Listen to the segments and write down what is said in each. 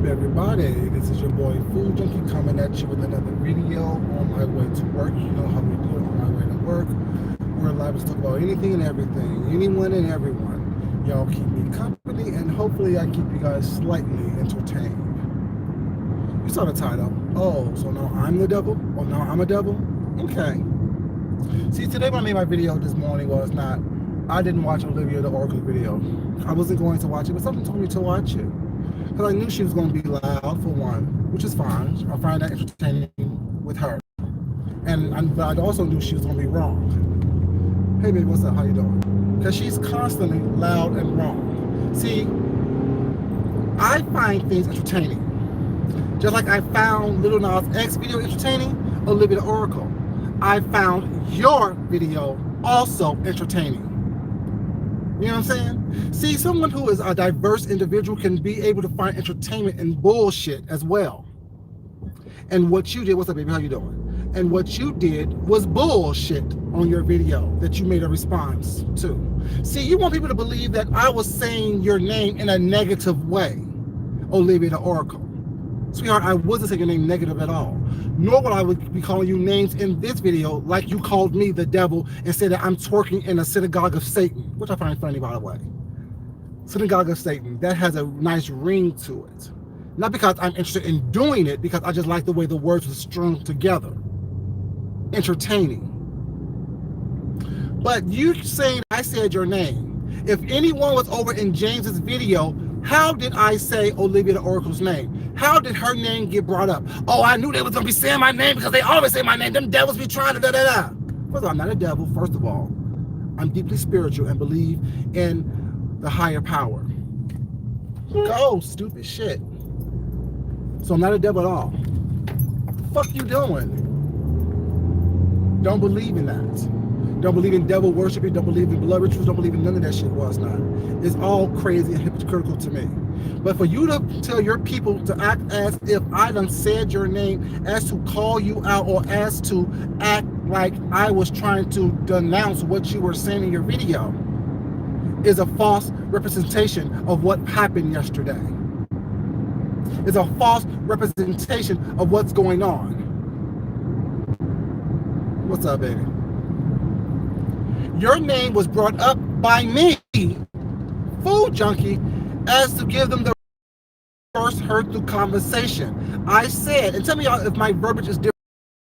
up, everybody? This is your boy Food Junkie coming at you with another video on my way to work. You know how we do it on my way to work. We're live to talk about anything and everything, anyone and everyone. Y'all keep me company, and hopefully I keep you guys slightly entertained. You saw the title. Oh, so now I'm the devil? Oh, now I'm a devil? Okay. See, today when I made my video this morning I didn't watch Olivia the Oracle video. I wasn't going to watch it, but something told me to watch it. Because I knew she was going to be loud, for one, which is fine. I find that entertaining with her. But I also knew she was going to be wrong. Hey, baby, what's up? How you doing? Because she's constantly loud and wrong. See, I find things entertaining. Just like I found Lil Nas X video entertaining, Olivia the Oracle. I found your video also entertaining. You know what I'm saying? See, someone who is a diverse individual can be able to find entertainment in bullshit as well. And what you did, what's up, baby? How you doing? And what you did was bullshit on your video that you made a response to. See, you want people to believe that I was saying your name in a negative way, Olivia the Oracle. Sweetheart, I wasn't saying your name negative at all. Nor would I be calling you names in this video like you called me the devil and said that I'm twerking in a synagogue of Satan, which I find funny, by the way. Synagogue of Satan, that has a nice ring to it. Not because I'm interested in doing it, because I just like the way the words were strung together. Entertaining. But you saying I said your name. If anyone was over in James's video, how did I say Olivia the Oracle's name? How did her name get brought up? Oh, I knew they was going to be saying my name because they always say my name. Them devils be trying to da-da-da. First of all, I'm not a devil, first of all. I'm deeply spiritual and believe in the higher power. Go, stupid shit. So I'm not a devil at all. What the fuck you doing? Don't believe in that. Don't believe in devil worship. Don't believe in blood rituals. Don't believe in none of that shit. Was not. It's all crazy and hypocritical to me. But for you to tell your people to act as if I done said your name, as to call you out, or as to act like I was trying to denounce what you were saying in your video, is a false representation of what happened yesterday. It's a false representation of what's going on. What's up, baby? Your name was brought up by me, Food Junkie, as to give them the first heard through conversation. I said, and tell me if my verbiage is different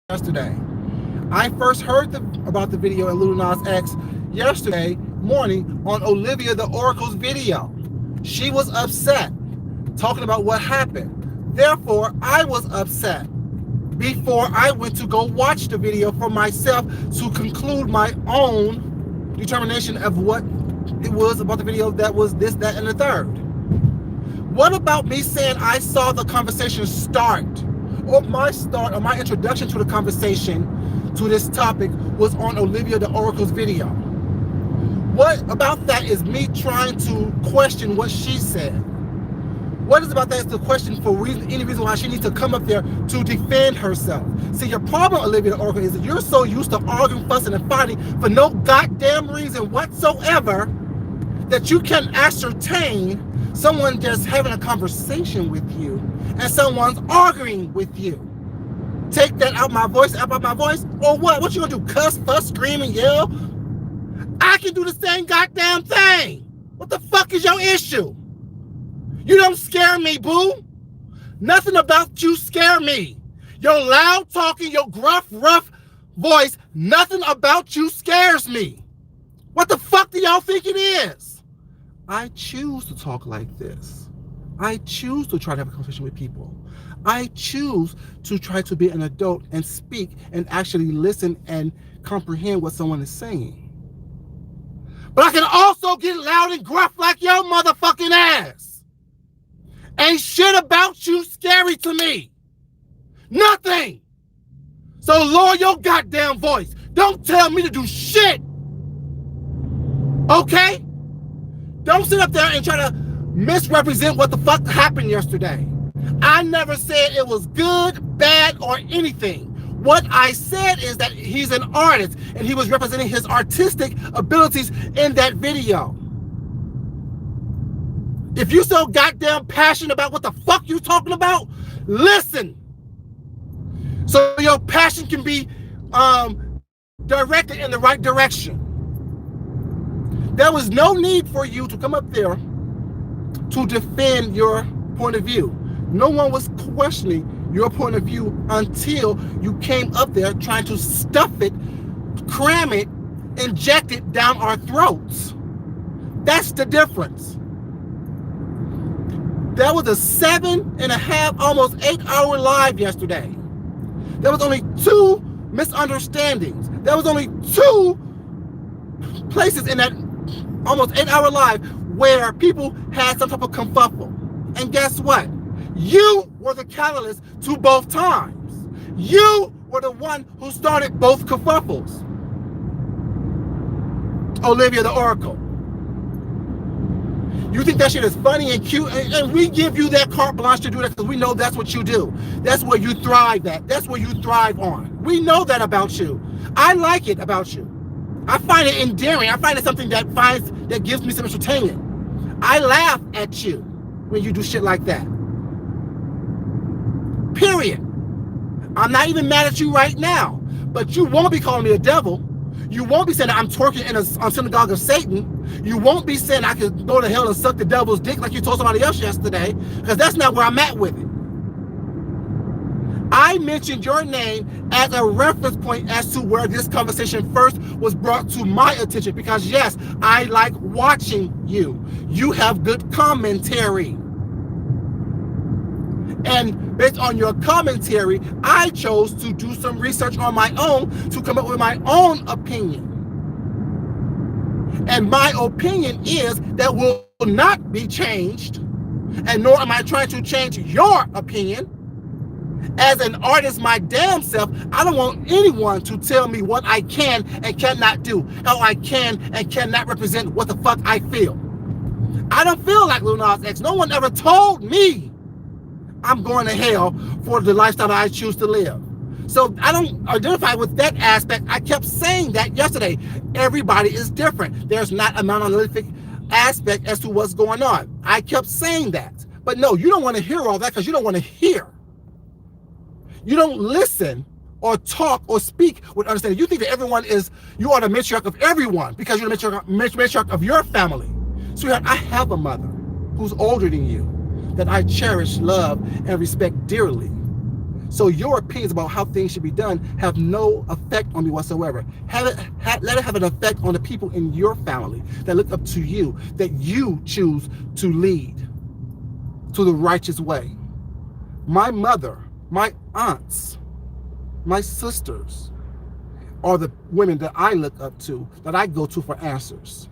yesterday. I first heard about the video in Lil Nas X yesterday morning on Olivia the Oracle's video. She was upset, talking about what happened. Therefore, I was upset before I went to go watch the video for myself to conclude my own determination of what it was about the video that was this, that, and the third. What about me saying I saw the conversation start, or my introduction to the conversation to this topic was on Olivia the Oracle's video? What about that is me trying to question what she said? What is about that is the question for any reason why she needs to come up there to defend herself. See, your problem, Olivia the Oracle, is that you're so used to arguing, fussing, and fighting for no goddamn reason whatsoever that you can ascertain someone just having a conversation with you and someone's arguing with you. Take that out my voice, or what? What you gonna do? Cuss, fuss, scream, and yell? I can do the same goddamn thing. What the fuck is your issue? You don't scare me, boo. Nothing about you scare me. Your loud talking, your gruff, rough voice, nothing about you scares me. What the fuck do y'all think it is? I choose to talk like this. I choose to try to have a conversation with people. I choose to try to be an adult and speak and actually listen and comprehend what someone is saying. But I can also get loud and gruff like your motherfucking ass. Ain't shit about you scary to me. Nothing. So lower your goddamn voice. Don't tell me to do shit. Okay? Don't sit up there and try to misrepresent what the fuck happened yesterday. I never said it was good, bad, or anything. What I said is that he's an artist and he was representing his artistic abilities in that video. If you so goddamn passionate about what the fuck you talking about, listen. So your passion can be directed in the right direction. There was no need for you to come up there to defend your point of view. No one was questioning your point of view until you came up there trying to stuff it, cram it, inject it down our throats. That's the difference. There was a 7.5, almost 8-hour live yesterday. There was only 2 misunderstandings. There was only 2 places in that almost 8-hour live where people had some type of kerfuffle. And guess what? You were the catalyst to both times. You were the one who started both kerfuffles. Olivia the Oracle. You think that shit is funny and cute, and we give you that carte blanche to do that because we know that's what you do. That's where you thrive at. That's where you thrive on. We know that about you. I like it about you. I find it endearing. I find it something that gives me some entertainment. I laugh at you when you do shit like that. Period. I'm not even mad at you right now, but you won't be calling me a devil. You won't be saying that I'm twerking in a synagogue of Satan. You won't be saying I could go to hell and suck the devil's dick like you told somebody else yesterday, because that's not where I'm at with it. I mentioned your name as a reference point as to where this conversation first was brought to my attention, because yes, I like watching you. You have good commentary. And based on your commentary, I chose to do some research on my own to come up with my own opinion. And my opinion is that will not be changed, and nor am I trying to change your opinion. As an artist, my damn self, I don't want anyone to tell me what I can and cannot do, how I can and cannot represent what the fuck I feel. I don't feel like Lil Nas X. No one ever told me I'm going to hell for the lifestyle I choose to live. So I don't identify with that aspect. I kept saying that yesterday. Everybody is different. There's not a monolithic aspect as to what's going on. I kept saying that. But no, you don't want to hear all that because you don't want to hear. You don't listen or talk or speak with understanding. You think that you are the matriarch of everyone because you're the matriarch of your family. Sweetheart, I have a mother who's older than you that I cherish, love, and respect dearly. So your opinions about how things should be done have no effect on me whatsoever. Let it have an effect on the people in your family that look up to you, that you choose to lead to the righteous way. My mother, my aunts, my sisters are the women that I look up to, that I go to for answers.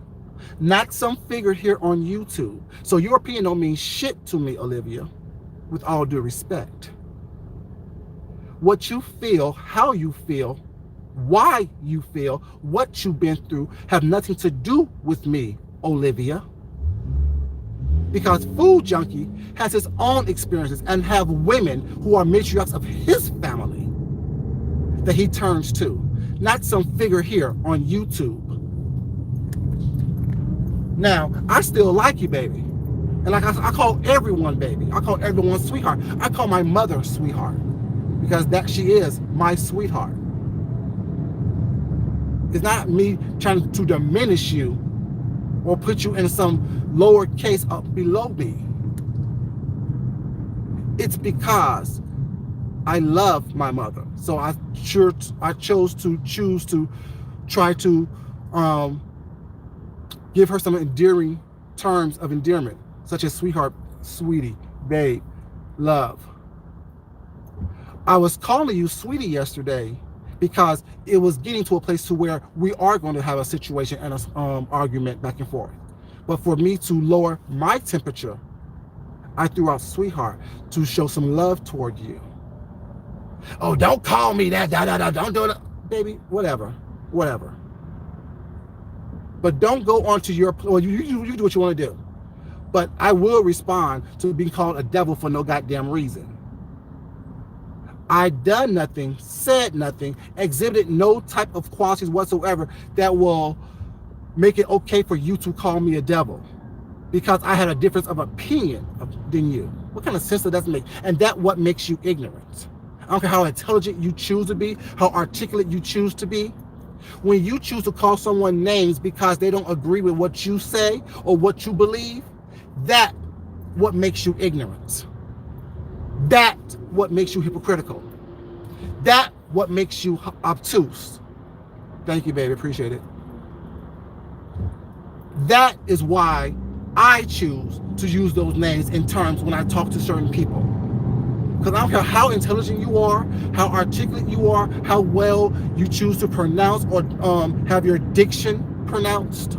Not some figure here on YouTube. So your opinion don't mean shit to me, Olivia, with all due respect. What you feel, how you feel, why you feel, what you've been through have nothing to do with me, Olivia. Because Food Junkie has his own experiences and have women who are matriarchs of his family that he turns to, not some figure here on YouTube. Now, I still like you, baby. And like I call everyone baby. I call everyone sweetheart. I call my mother sweetheart because that she is my sweetheart. It's not me trying to diminish you or put you in some lower case up below me. It's because I love my mother. So I chose to try to give her some endearing terms of endearment, such as sweetheart, sweetie, babe, love. I was calling you sweetie yesterday because it was getting to a place to where we are going to have a situation and an argument back and forth. But for me to lower my temperature, I threw out sweetheart to show some love toward you. Oh, don't call me that, don't do it. Baby, whatever. But don't go on to your, well, you do what you want to do. But I will respond to being called a devil for no goddamn reason. I done nothing, said nothing, exhibited no type of qualities whatsoever that will make it okay for you to call me a devil. because I had a difference of opinion than you. What kind of sense does that make? And that what makes you ignorant. I don't care how intelligent you choose to be, how articulate you choose to be. When you choose to call someone names because they don't agree with what you say or what you believe, that what makes you ignorant. That what makes you hypocritical. That what makes you obtuse. Thank you, baby. Appreciate it. That is why I choose to use those names in terms when I talk to certain people. Because I don't care how intelligent you are, how articulate you are, how well you choose to pronounce or have your diction pronounced.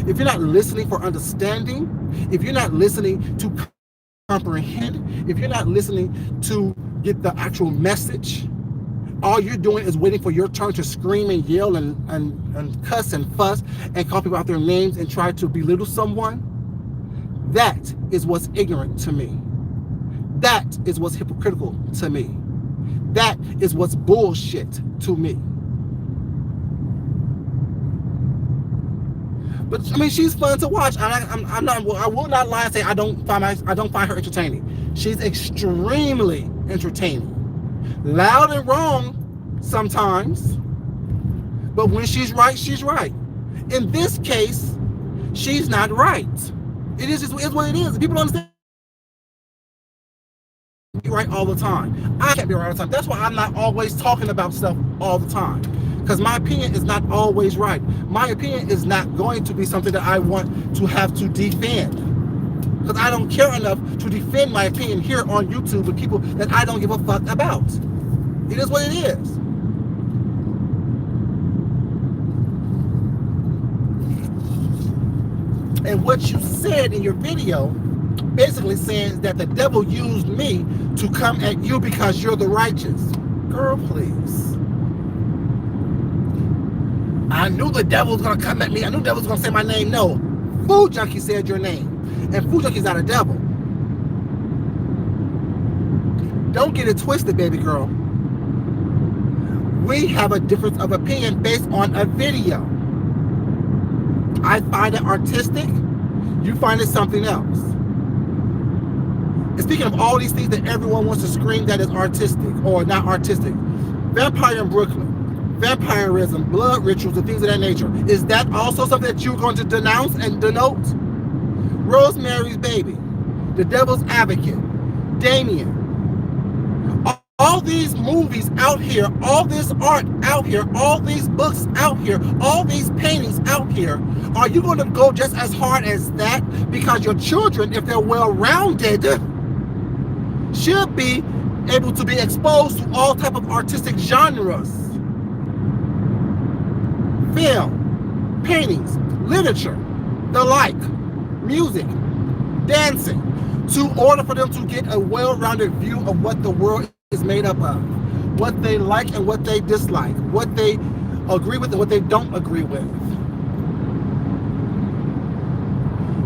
If you're not listening for understanding, if you're not listening to comprehend, if you're not listening to get the actual message, all you're doing is waiting for your turn to scream and yell and cuss and fuss and call people out their names and try to belittle someone. That is what's ignorant to me. That is what's hypocritical to me. That is what's bullshit to me. But I mean, she's fun to watch. I'm not. I will not lie and say I don't find her entertaining. She's extremely entertaining. Loud and wrong sometimes, but when she's right, she's right. In this case, she's not right. It is just it's what it is. People don't understand. Be right all the time. I can't be right all the time. That's why I'm not always talking about stuff all the time. Because my opinion is not always right. My opinion is not going to be something that I want to have to defend. Because I don't care enough to defend my opinion here on YouTube with people that I don't give a fuck about. It is what it is. And what you said in your video basically says that the devil used me to come at you because you're the righteous. Girl, please. I knew the devil was going to come at me. I knew the devil was going to say my name. No. Food Junkie said your name. And Food Junkie's not a devil. Don't get it twisted, baby girl. We have a difference of opinion based on a video. I find it artistic. You find it something else. And speaking of all these things that everyone wants to scream that is artistic or not artistic, Vampire in Brooklyn, vampirism, blood rituals, and things of that nature, is that also something that you're going to denounce and denote? Rosemary's Baby, The Devil's Advocate, Damien, all these movies out here, all this art out here, all these books out here, all these paintings out here, are you going to go just as hard as that? Because your children, if they're well-rounded, should be able to be exposed to all type of artistic genres. Film, paintings, literature, the like, music, dancing, to order for them to get a well-rounded view of what the world is made up of, what they like and what they dislike, what they agree with and what they don't agree with.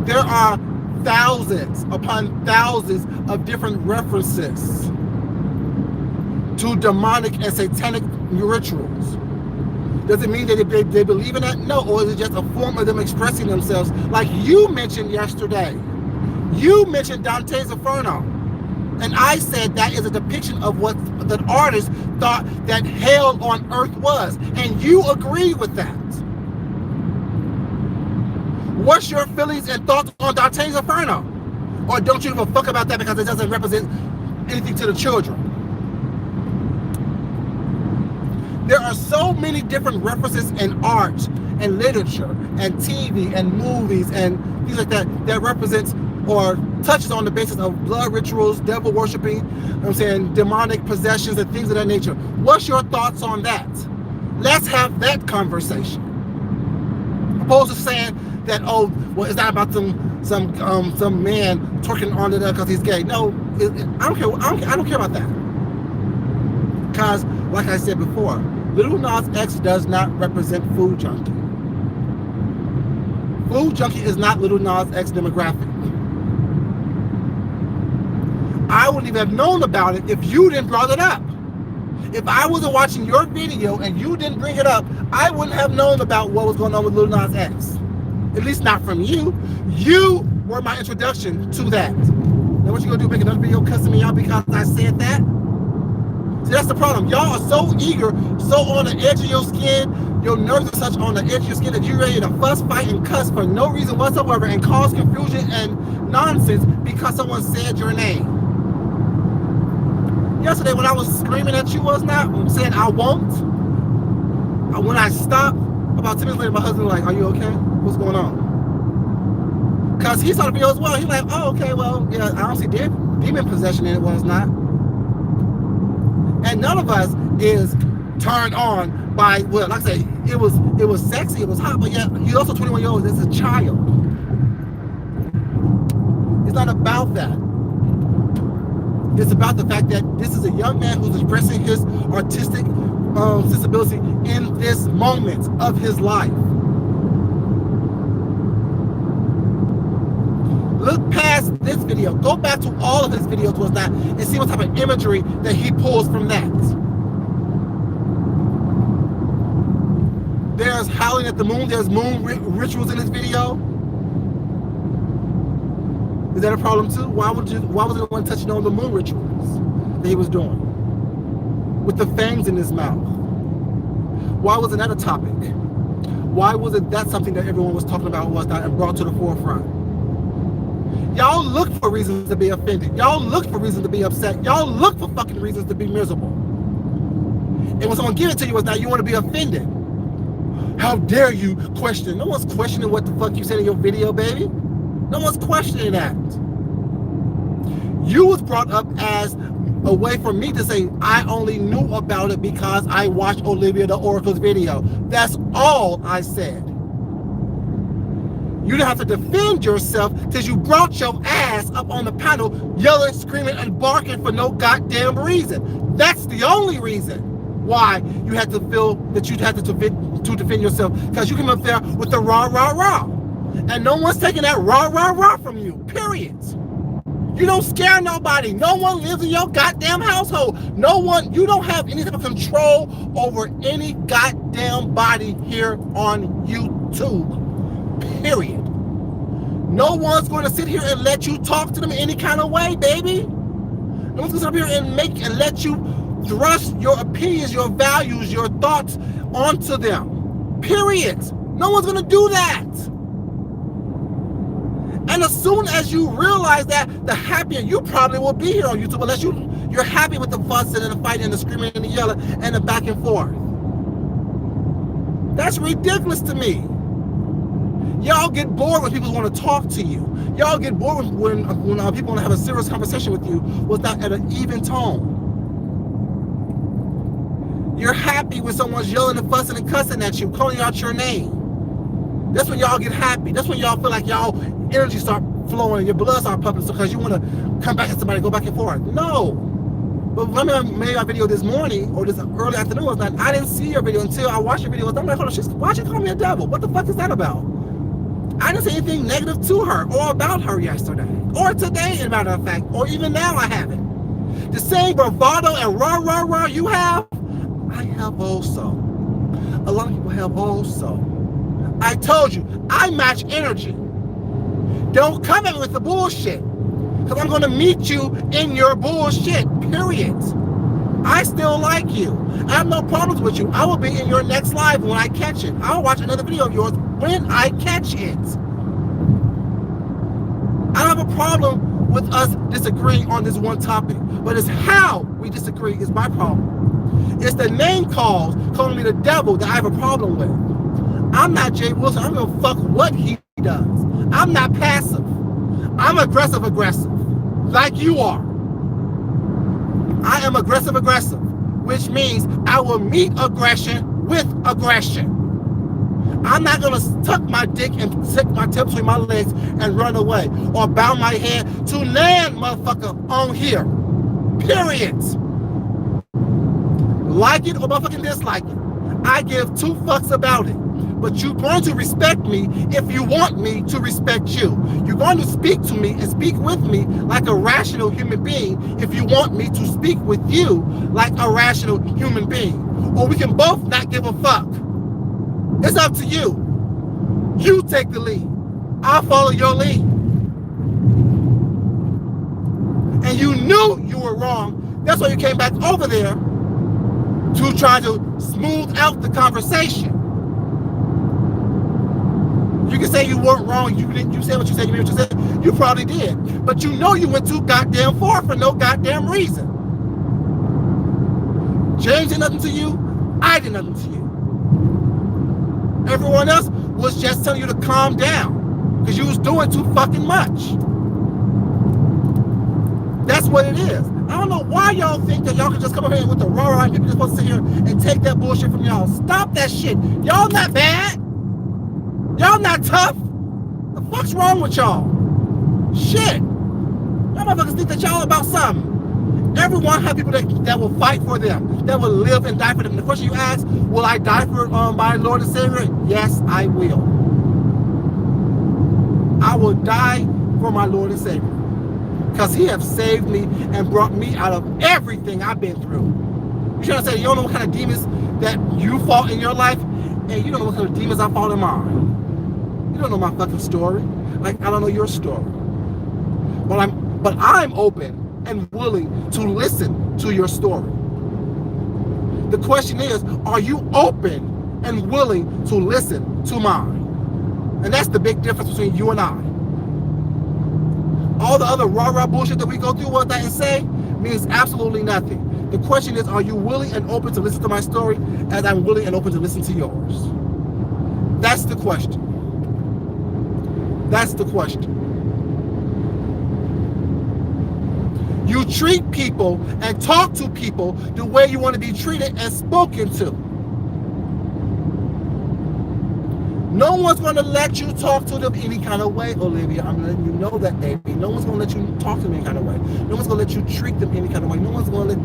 There are thousands upon thousands of different references to demonic and satanic rituals. Does it mean that they believe in that? No. Or is it just a form of them expressing themselves? Like you mentioned yesterday. You mentioned Dante's Inferno. And I said that is a depiction of what the artist thought that hell on earth was. And you agree with that. What's your feelings and thoughts on Dante's Inferno? Or don't you give a fuck about that because it doesn't represent anything to the children? There are so many different references in art and literature and TV and movies and things like that that represents or touches on the basis of blood rituals, devil worshiping, you know what I'm saying, demonic possessions and things of that nature. What's your thoughts on that? Let's have that conversation. Opposed to saying that, oh, well, it's not about some man twerking on it because he's gay. No, I don't care. I don't care about that. Because, like I said before, Lil Nas X does not represent Food Junkie. Food Junkie is not Lil Nas X demographic. I wouldn't even have known about it if you didn't bring it up. If I wasn't watching your video and you didn't bring it up, I wouldn't have known about what was going on with Lil Nas X. At least not from you. You were my introduction to that. Now what you gonna do, make another video cussing me out because I said that? See, that's the problem. Y'all are so eager, so on the edge of your skin, your nerves are such on the edge of your skin that you're ready to fuss, fight, and cuss for no reason whatsoever and cause confusion and nonsense because someone said your name. Yesterday when I was screaming at you was not, saying I won't, when I stopped, about 10 minutes later my husband was like, are you okay? What's going on? Because he saw the video as well. He's like, oh, okay, well, yeah, I don't see demon possession in it, well, it's not. And none of us is turned on by, well, like I say, it was sexy, it was hot, but yet he's also 21 years old, it's a child. It's not about that. It's about the fact that this is a young man who's expressing his artistic sensibility in this moment of his life. Look past this video. Go back to all of his videos was that and see what type of imagery that he pulls from that. There's howling at the moon. There's moon rituals in this video. Is that a problem too? Why was the one touching on the moon rituals that he was doing? With the fangs in his mouth. Why wasn't that a topic? Why wasn't that something that everyone was talking about was that and brought to the forefront? Y'all look for reasons to be offended. Y'all look for reasons to be upset. Y'all look for fucking reasons to be miserable. And when someone gives it to you, it's not you want to be offended. How dare you question? No one's questioning what the fuck you said in your video, baby. No one's questioning that. You was brought up as a way for me to say I only knew about it because I watched Olivia the Oracle's video. That's all I said. You didn't have to defend yourself till you brought your ass up on the panel yelling, screaming, and barking for no goddamn reason. That's the only reason why you had to feel that you had to defend yourself, because you came up there with the rah, rah, rah. And no one's taking that rah, rah, rah from you, period. You don't scare nobody. No one lives in your goddamn household. No one, you don't have any type of control over any goddamn body here on YouTube, period. No one's going to sit here and let you talk to them any kind of way, baby. No one's going to sit up here and let you thrust your opinions, your values, your thoughts onto them, period. No one's going to do that. And as soon as you realize that, the happier you probably will be here on YouTube, unless you're happy with the fussing and the fighting and the screaming and the yelling and the back and forth. That's ridiculous to me. Y'all get bored when people want to talk to you. Y'all get bored when people want to have a serious conversation with you without at an even tone. You're happy when someone's yelling and fussing and cussing at you, calling out your name. That's when y'all get happy. That's when y'all feel like y'all energy start flowing and your blood start pumping because you want to come back at somebody, go back and forth. No. But when I made my video this morning or this early afternoon, was like, I didn't see your video until I watched your video. I'm like, hold on, why'd you call me a devil? What the fuck is that about? I didn't say anything negative to her or about her yesterday or today, as a matter of fact, or even now I haven't. The same bravado and rah, rah, rah you have, I have also. A lot of people have also. I told you, I match energy. Don't come at me with the bullshit, because I'm going to meet you in your bullshit, period. I still like you. I have no problems with you. I will be in your next live when I catch it. I'll watch another video of yours when I catch it. I don't have a problem with us disagreeing on this one topic, but it's how we disagree is my problem. It's the name calls, calling me the devil, that I have a problem with. I'm not Jay Wilson. I don't give a fuck what he does. I'm not passive. I'm aggressive, like you are. I am aggressive, which means I will meet aggression with aggression. I'm not gonna tuck my dick and stick my tail between my legs and run away or bow my head to land, motherfucker, on here. Period. Like it or motherfucking dislike it. I give two fucks about it. But you're going to respect me if you want me to respect you. You're going to speak to me and speak with me like a rational human being if you want me to speak with you like a rational human being. Or we can both not give a fuck. It's up to you. You take the lead. I'll follow your lead. and you knew you were wrong. That's why you came back over there to try to smooth out the conversation. You can say you weren't wrong. You said what you said. You mean what you said. You probably did. But you know you went too goddamn far for no goddamn reason. James did nothing to you. I did nothing to you. Everyone else was just telling you to calm down because you was doing too fucking much. That's what it is. I don't know why y'all think that y'all can just come over here with the raw and people just supposed to sit here and take that bullshit from y'all. Stop that shit. Y'all not bad. Y'all not tough. The fuck's wrong with y'all? Shit. Y'all motherfuckers think that y'all about something. Everyone have people that will fight for them, that will live and die for them. The question you ask, will I die for my Lord and Savior? Yes, I will. I will die for my Lord and Savior. Because he has saved me and brought me out of everything I've been through. You trying to say you don't know what kind of demons that you fought in your life? And you don't know what kind of demons I fought in mine. You don't know my fucking story. Like, I don't know your story. But I'm open and willing to listen to your story. The question is, are you open and willing to listen to mine? And that's the big difference between you and I. All the other rah-rah bullshit that we go through with that and say means absolutely nothing. The question is, are you willing and open to listen to my story as I'm willing and open to listen to yours? That's the question. That's the question. You treat people and talk to people the way you want to be treated and spoken to. No one's going to let you talk to them any kind of way, Olivia. I'm letting you know that, baby. No one's going to let you talk to them any kind of way. No one's going to let you treat them any kind of way. No one's going to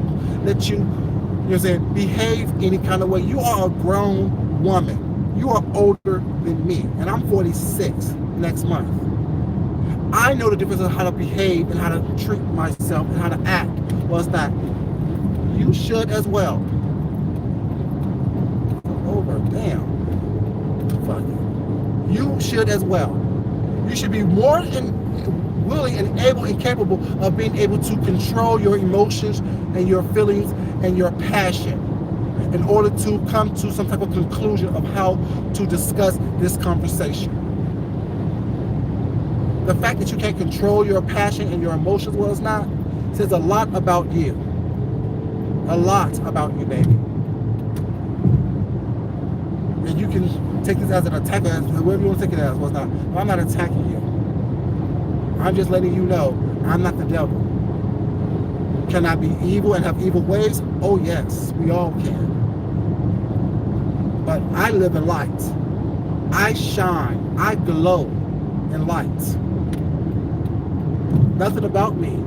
let you, you know what I'm saying, behave any kind of way. You are a grown woman. You are older than me, and I'm 46 next month. I know the difference of how to behave and how to treat myself and how to act. Well, it's not. You should as well. Over, damn. Fuck it. You should as well. You should be more willing and able and capable of being able to control your emotions and your feelings and your passion in order to come to some type of conclusion of how to discuss this conversation. The fact that you can't control your passion and your emotions well as not says a lot about you. A lot about you, baby. And you can take this as an attack, as whatever you want to take it as, was not. I'm not attacking you. I'm just letting you know I'm not the devil. Can I be evil and have evil ways? Oh yes, we all can. But I live in light. I shine. I glow in light. Nothing about me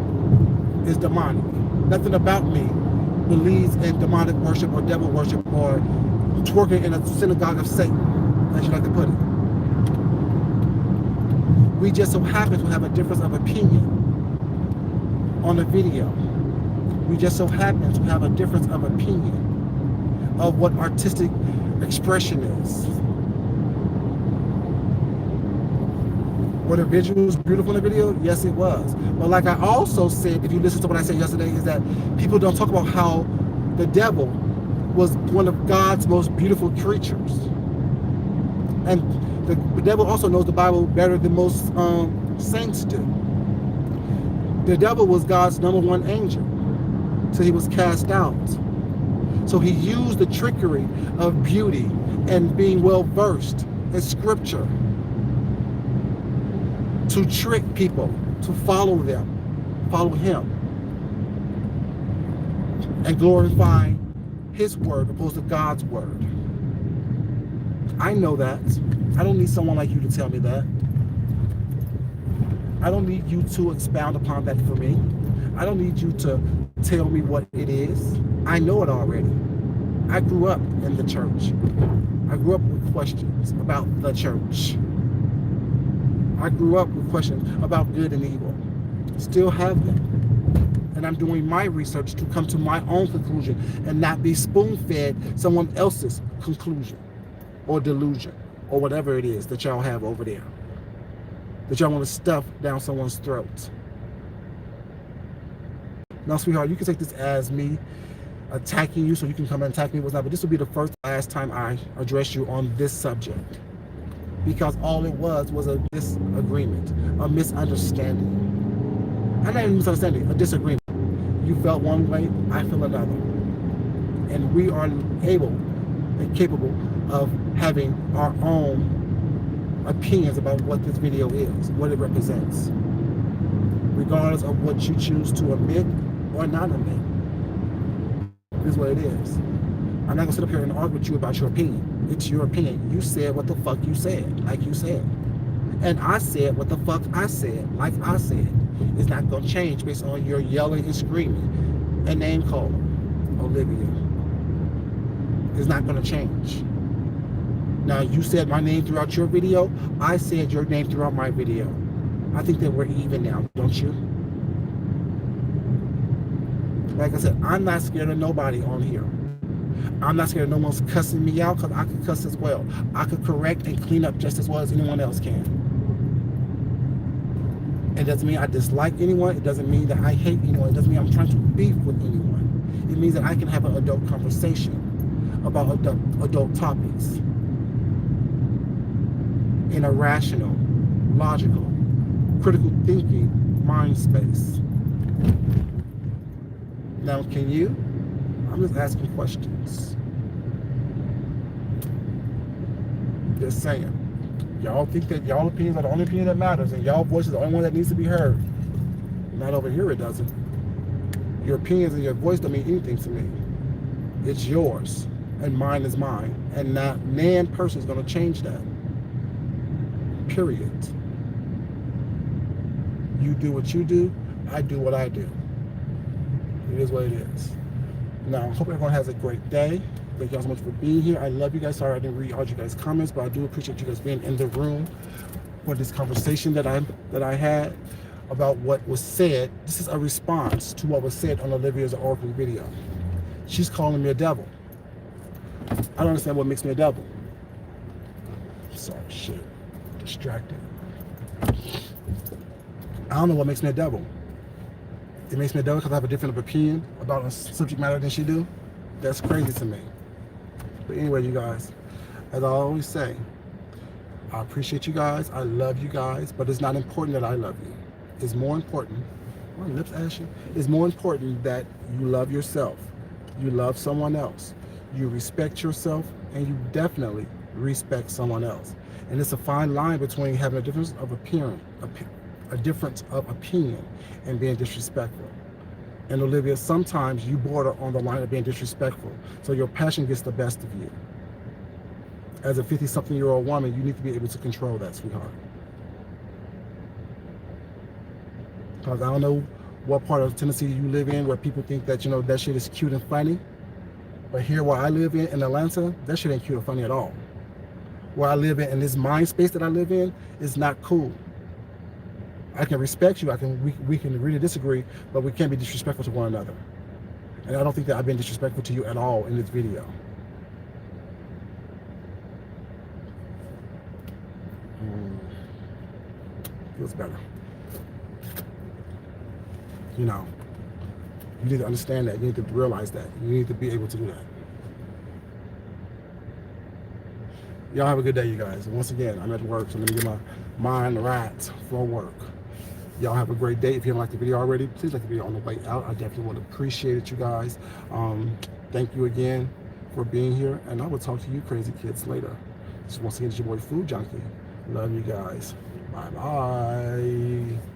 is demonic. Nothing about me believes in demonic worship or devil worship or twerking in a synagogue of Satan, as you like to put it. We just so happen to have a difference of opinion on the video. We just so happen to have a difference of opinion of what artistic expression is. Were the visuals beautiful in the video? Yes, it was. But like I also said, if you listen to what I said yesterday, is that people don't talk about how the devil was one of God's most beautiful creatures. And the devil also knows the Bible better than most saints do. The devil was God's #1 angel, so he was cast out. So he used the trickery of beauty and being well versed in scripture to trick people, to follow them, follow him, and glorify his word opposed to God's word. I know that. I don't need someone like you to tell me that. I don't need you to expound upon that for me. I don't need you to tell me what it is. I know it already. I grew up in the church. I grew up with questions about the church. I grew up with questions about good and evil. Still have them. And I'm doing my research to come to my own conclusion and not be spoon-fed someone else's conclusion or delusion or whatever it is that y'all have over there that y'all want to stuff down someone's throat. Now, sweetheart, you can take this as me attacking you so you can come and attack me, what's not, but this will be the first last time I address you on this subject. Because all it was a disagreement, a misunderstanding. I'm not even misunderstanding, a disagreement. You felt one way, I feel another. And we are able and capable of having our own opinions about what this video is, what it represents, regardless of what you choose to admit or not admit. It is what it is. I'm not gonna sit up here and argue with you about your opinion. It's your opinion. You said what the fuck you said, like you said. And I said what the fuck I said, like I said. It's not gonna change based on your yelling and screaming and name calling, Olivia. It's not gonna change. Now, you said my name throughout your video. I said your name throughout my video. I think that we're even now, don't you? Like I said, I'm not scared of nobody on here. I'm not scared of no one's cussing me out, because I can cuss as well. I could correct and clean up just as well as anyone else can. It doesn't mean I dislike anyone. It doesn't mean that I hate anyone. It doesn't mean I'm trying to beef with anyone. It means that I can have an adult conversation about adult topics in a rational, logical, critical thinking mind space. Now, can you? I'm just asking questions. Just saying. Y'all think that y'all opinions are the only opinion that matters, and y'all voice is the only one that needs to be heard. Not over here, it doesn't. Your opinions and your voice don't mean anything to me. It's yours, and mine is mine. And not nan person is going to change that. Period. You do what you do, I do what I do. It is what it is. Now, I hope everyone has a great day. Thank y'all so much for being here. I love you guys. Sorry I didn't read all you guys' comments, but I do appreciate you guys being in the room for this conversation that I had about what was said. This is a response to what was said on Olivia's Oracle video. She's calling me a devil. I don't understand what makes me a devil. Sorry, shit. Distracted. I don't know what makes me a devil. It makes me a devil because I have a different opinion about a subject matter than she do. That's crazy to me. But anyway, you guys, as I always say, I appreciate you guys. I love you guys, but it's not important that I love you. It's more important, my lips ashy. It's more important that you love yourself. You love someone else. You respect yourself, and you definitely respect someone else. And it's a fine line between having a difference of appearance, a difference of opinion, and being disrespectful. And Olivia, sometimes you border on the line of being disrespectful. So your passion gets the best of you. As a 50-something-year-old woman, you need to be able to control that, sweetheart. Because I don't know what part of Tennessee you live in where people think that, that shit is cute and funny. But here where I live in Atlanta, that shit ain't cute or funny at all. Where I live in this mind space that I live in, is not cool. I can respect you. We can really disagree, but we can't be disrespectful to one another. And I don't think that I've been disrespectful to you at all in this video. Feels better. You need to understand that. You need to realize that. You need to be able to do that. Y'all have a good day, you guys. And once again, I'm at work, so let me get my mind right for work. Y'all have a great day. If you haven't liked the video already, please like the video on the way out. I definitely would appreciate it, you guys. Thank you again for being here, and I will talk to you crazy kids later. So once again, it's your boy Food Junkie. Love you guys. Bye-bye.